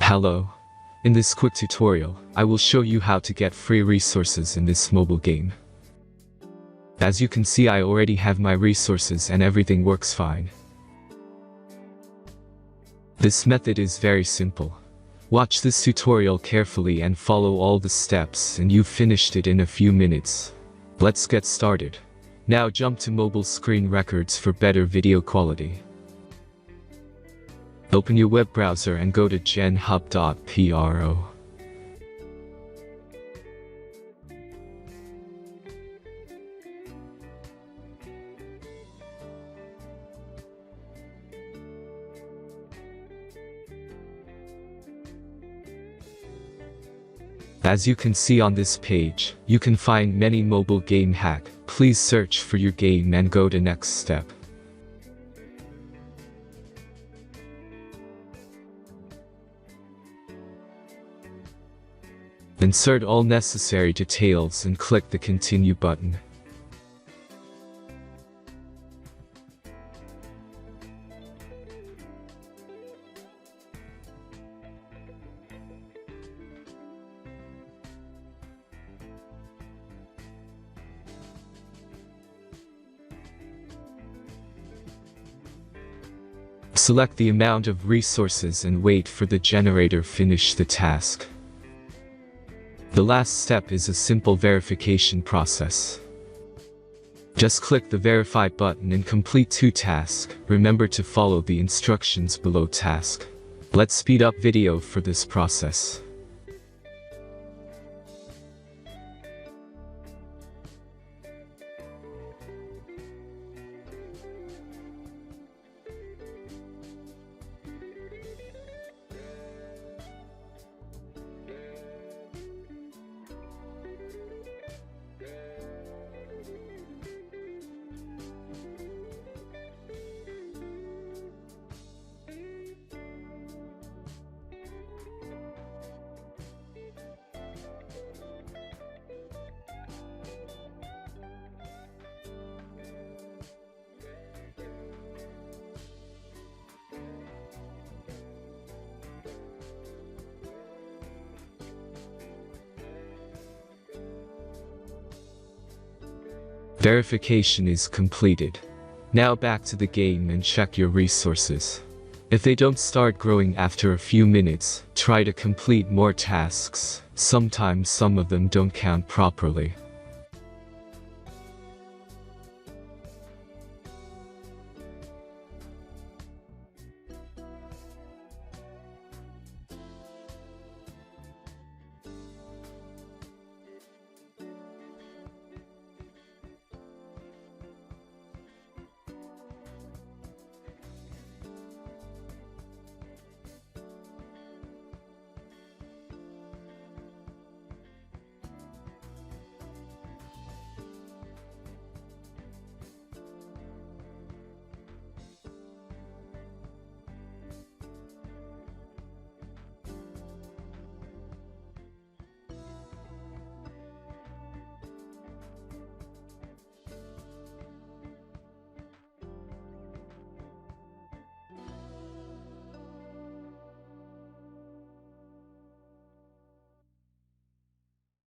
Hello. In this quick tutorial, I will show you how to get free resources in this mobile game. As you can see, I already have my resources and everything works fine. This method is very simple. Watch this tutorial carefully and follow all the steps and you've finished it in a few minutes. Let's get started. Now jump to mobile screen records for better video quality. Open your web browser and go to genhub.pro. As you can see on this page, you can find many mobile game hack. Please search for your game and go to next step. Insert all necessary details and click the continue button. Select the amount of resources and wait for the generator to finish the task. The last step is a simple verification process. Just click the verify button and complete 2 tasks. Remember to follow the instructions below task. Let's speed up video for this process. Verification is completed. Now back to the game and check your resources. If they don't start growing after a few minutes, try to complete more tasks. Sometimes some of them don't count properly.